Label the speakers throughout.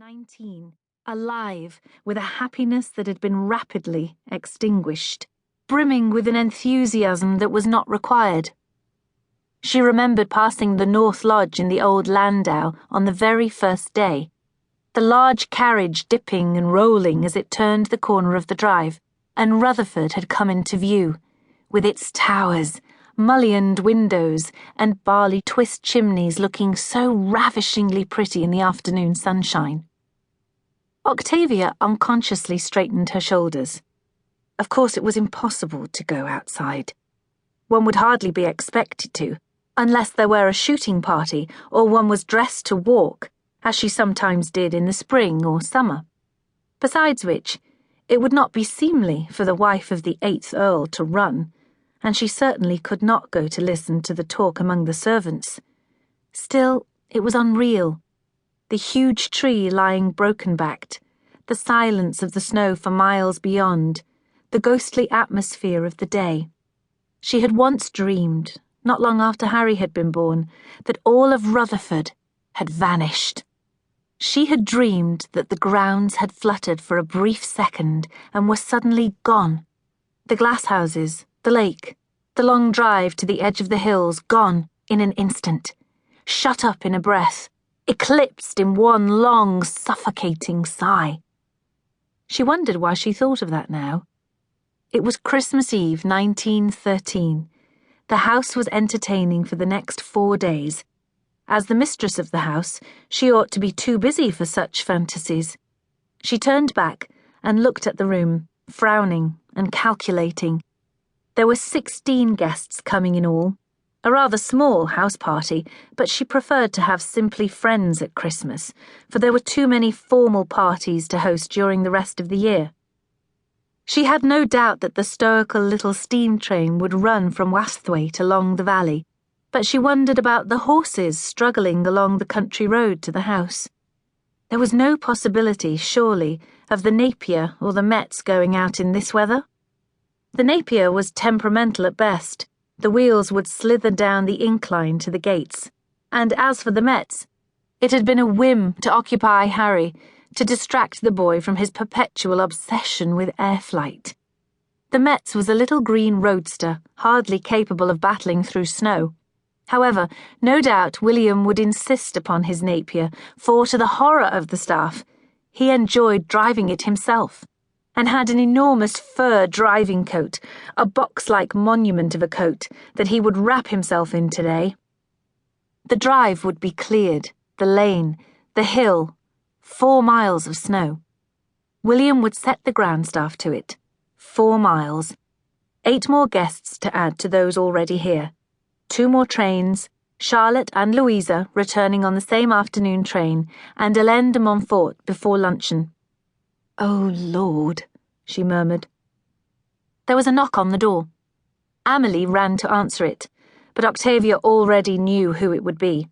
Speaker 1: 19, alive with a happiness that had been rapidly extinguished, brimming with an enthusiasm that was not required. She remembered passing the North Lodge in the old landau on the very first day, the large carriage dipping and rolling as it turned the corner of the drive, and Rutherford had come into view, with its towers, mullioned windows, and barley twist chimneys looking so ravishingly pretty in the afternoon sunshine. Octavia unconsciously straightened her shoulders. Of course it was impossible to go outside. One would hardly be expected to, unless there were a shooting party or one was dressed to walk, as she sometimes did in the spring or summer. Besides which, it would not be seemly for the wife of the 8th Earl to run, and she certainly could not go to listen to the talk among the servants. Still, it was unreal. The huge tree lying broken-backed, the silence of the snow for miles beyond, the ghostly atmosphere of the day. She had once dreamed, not long after Harry had been born, that all of Rutherford had vanished. She had dreamed that the grounds had fluttered for a brief second and were suddenly gone. The glasshouses, the lake, the long drive to the edge of the hills gone in an instant, shut up in a breath, eclipsed in one long, suffocating sigh. She wondered why she thought of that now. It was Christmas Eve, 1913. The house was entertaining for the next 4 days. As the mistress of the house, she ought to be too busy for such fantasies. She turned back and looked at the room, frowning and calculating. There were 16 guests coming in all. A rather small house party, but she preferred to have simply friends at Christmas, for there were too many formal parties to host during the rest of the year. She had no doubt that the stoical little steam train would run from Wasthwaite along the valley, but she wondered about the horses struggling along the country road to the house. There was no possibility, surely, of the Napier or the Mets going out in this weather. The Napier was temperamental at best. The wheels would slither down the incline to the gates, and as for the Mets, it had been a whim to occupy Harry, to distract the boy from his perpetual obsession with air flight. The Mets was a little green roadster, hardly capable of battling through snow. However, no doubt William would insist upon his Napier, for to the horror of the staff, he enjoyed driving it himself, and had an enormous fur driving coat, a box-like monument of a coat, that he would wrap himself in today. The drive would be cleared, the lane, the hill, 4 miles of snow. William would set the groundstaff to it. 4 miles. 8 more guests to add to those already here. 2 more trains, Charlotte and Louisa returning on the same afternoon train, and Hélène de Montfort before luncheon. "Oh, Lord," she murmured. There was a knock on the door. Amelie ran to answer it, but Octavia already knew who it would be.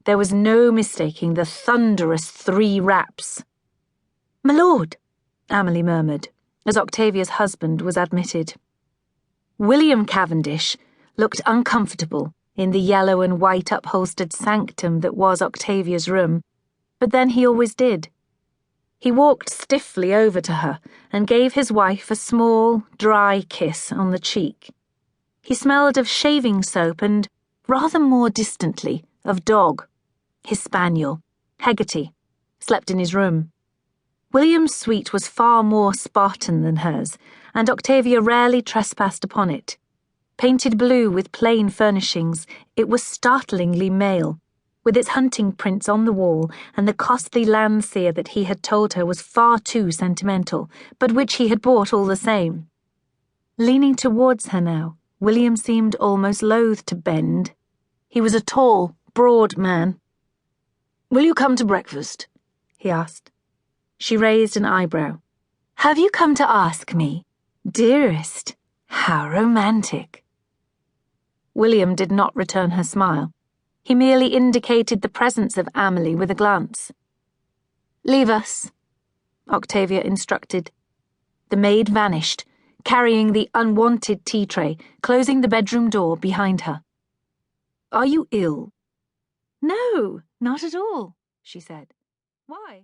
Speaker 1: There was no mistaking the thunderous 3 raps. "My lord," Amelie murmured, as Octavia's husband was admitted. William Cavendish looked uncomfortable in the yellow and white upholstered sanctum that was Octavia's room, but then he always did. He walked stiffly over to her and gave his wife a small, dry kiss on the cheek. He smelled of shaving soap and, rather more distantly, of dog. His spaniel, Hegarty, slept in his room. William's suite was far more Spartan than hers, and Octavia rarely trespassed upon it. Painted blue with plain furnishings, it was startlingly male, with its hunting prints on the wall and the costly Landseer that he had told her was far too sentimental, but which he had bought all the same. Leaning towards her now, William seemed almost loath to bend. He was a tall, broad man. "Will you come to breakfast?" he asked. She raised an eyebrow. "Have you come to ask me? Dearest, how romantic." William did not return her smile. He merely indicated the presence of Amelie with a glance. "Leave us," Octavia instructed. The maid vanished, carrying the unwanted tea tray, closing the bedroom door behind her. "Are you ill?" "No, not at all," she said. "Why?"